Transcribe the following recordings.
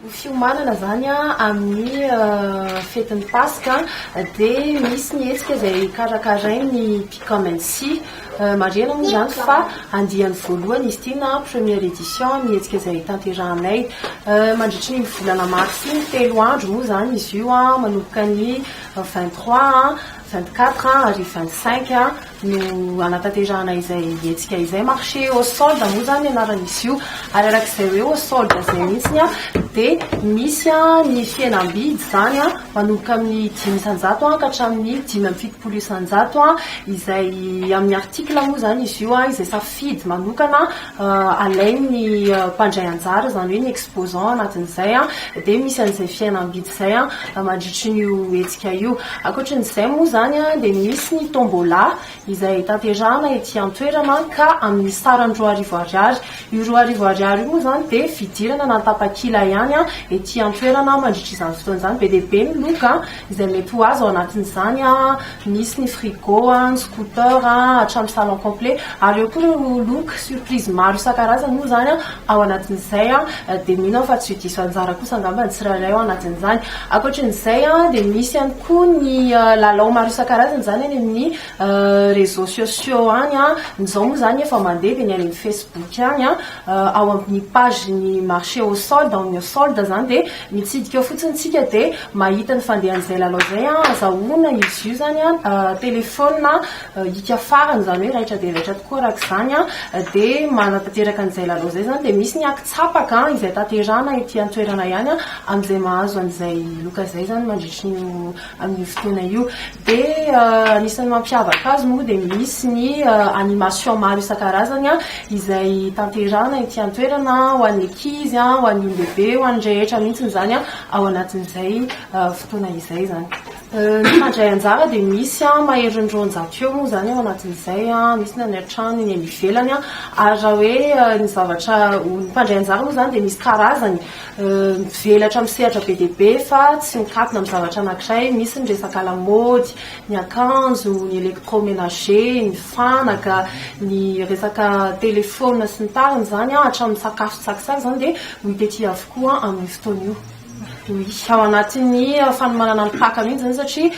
Fiomanana zany amin'ny fetin'ny Pasika dia misy ny hetsika izay karakarainy Picaменcy marihana moa zany fa andiany voalohany izy ity na première édition ny hetsika izay tanterahanay mandritry ny volana mars ny 3 andro moa zany izy io manomboka ny 23 24 ary 25 no anatanterahana izay hetsika izay marché au solde moa zany anaran'izy io ary arak'izay hoe au solde izay mihitsiny dia misy ny fihenam-bidy zany manomboka amin'ny 500 ka hatramin'ny 570 izay amin'ny article moa zany izy io izay safidy manokana alain'ny mpandray anjara zany hoe ny exposant anatin'izay dia misy an'izay fihenam-bidy zay mandritry ny hetsika io ankoatran'izay moa zany dia misy ny tombola izay tanterahana ety an-toerana ka amin'ny sarany 2 ariary io 2 ariary moa zany dia fidirana na tapakila ihany ety an-toerana mandritry izany fotoana izany be dia be ny loka izay mety ho azo ao anatin'izany misy ny frigo ny scooter hatramin'ny salon complet ary eo koa ireo loka surprise maro isan-karazany moa zany ao anatin'izay dia mino fa tsy diso anjara kosa angamba ny tsirairay ao anatin'izany ankoatran'izay dia misy ihany koa ny lalao maro isan-karazany zany any amin'ny réseaux sociaux any izao moa zany efa mandeha dia ny any amin'ny Facebook any ao amin'ny page ny marché au solde amin'ny au solde zany dia mitsidika eo fotsiny tsika dia mahita ny fandehan'izay lalao zay azahoana izy io zany telefona hika farany zany hoe raitra dia raitra tokoa arak'izany dia manatanteraka an'izay lalao zay zany dia misy ny akitsapaka izay tanterahana ety an-toerana ihany amin'izay mahazo an'izay loka zay zany mandritry amin'ny fotoana io dia anisan'ny mampiavaka azy moa dia misy ny animation maro isan-karazany izay tanterahana ety an-toerana ho an'ny ankizy ho an'ny olon-dehibe ho an'ny rehetra mihitsy zany ao anatin'izay fotoana izay zany ny mandray anjara dia misy maherin'roanjato eo moa zany ao anatin'izay misy ny any an-trano ny any ivelany ary raha hoe ny zavatra ny mpandray anjara moa zany dia misy karazany velatra misehatra be dia be fa tsy mikatona amin'ny zavatra anankiray misy ny resaka lamaody ny akanjo ny électroménager ny fanaka ny resaka telefona sy ny tariny zany hatramin'ny sakafo tsakitsaky zany dia hita ety avokoa amin'ny fotoana io ao anatin'ny fanomanana ny paka mihitsy zany satria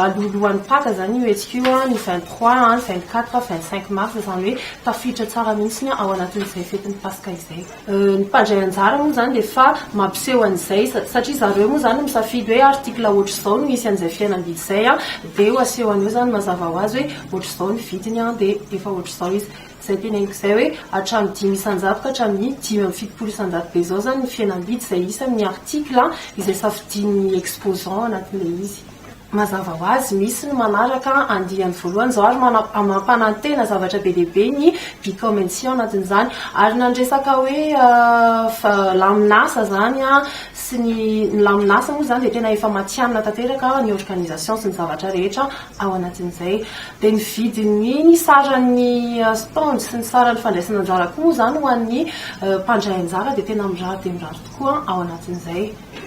alohalohan'ny paka zany io hetsika io ny 23 24 25 mars zany hoe tafiditra tsara mihitsy ao anatin'izay fetin'ny Pasika izay ny mpandray anjara moa zany dia efa mampiseho an'izay satria zareo moa zany misafidy hoe article ohatr'izao no misy an'izay fihenam-bidy izay dia ho asehon'io zany mazava ho azy hoe ohatr'izao ny vidiny dia efa ohatr'izao izy izay teneniko izay hoe hatramin'ny 500 ka hatramin'ny 570 be zao zany ny fihenam-bidy izay isa amin'ny article izay safidin'ny exposant anatin'ilay izy mazava ho azy misy ny manaraka andiany voalohany zao ary mampanantena zavatra be dia be ny Picaменcy anatin'izany ary nandresaka hoe laminasa zany sy ny laminasa moa zany dia tena efa matianina tanteraka ny organisation sy ny zavatra rehetra ao anatin'izay dia ny vidiny ny saran'ny stand sy ny saran'ny fandraisana anjara koa moa zany ho an'ny mpandray anjara dia tena mirary dia mirary tokoa ao anatin'izay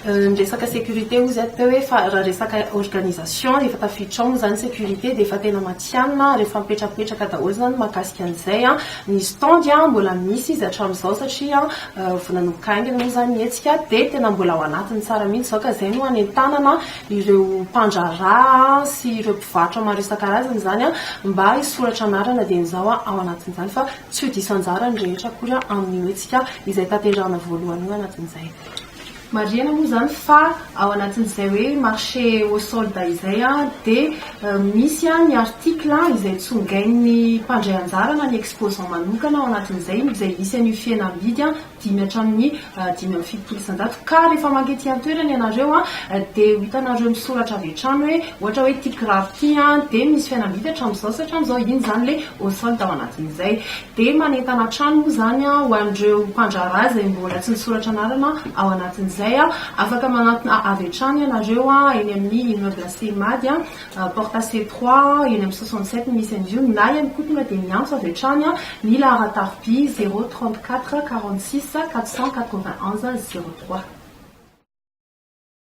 ny resaka sécurité ozy atao hoe raha resaka organisation efa tafiditra ao moa zany sécurité dia efa tena matianina rehefa mipetrapetraka daholo zany mahakasika an'izay ny stand mbola misy izy hatramin'izao satria vonanomboka aingana moa zany hetsika dia tena mbola ao anatiny tsara mihitsy zao ka izay no hanentanana ireo mpandraraha sy ireo mpivarotra maro isan-karazany zany mba hisoratra anarana dia n'izao ao anatin'izany fa tsy ho diso anjara ny rehetra akory amin'ny hetsika izay tanterahana voalohany io anatin'izay marihana moa zany fa ao anatin'izay hoe marché au solde izay dia misy ny article izay tsongain'ny mpandray anjara na ny exposant manokana ao anatin'izay izay misy an'io fihenam-bidy 5 hatramin'ny 570 ka rehefa mangety an-toerana ianareo dia hitanareo misoratra avy hatrany hoe ohatra hoe tia kiraro ty dia misy fihenam-bidy hatramin'izao sy hatramin'izao iny zany le au solde ao anatin'izay dia manentana trano moa zany ho an'ireo mpandraraha izay mbola tsy nisoratra anarana ao anatin'izay afaka manatona avy hatrany ianareo eny amin'ny immeuble CEMAD porte C3 eny amin'ny 67 misy an'io na ihany koa tonga dia miantso avy hatrany mila aratarby 034 46 491 03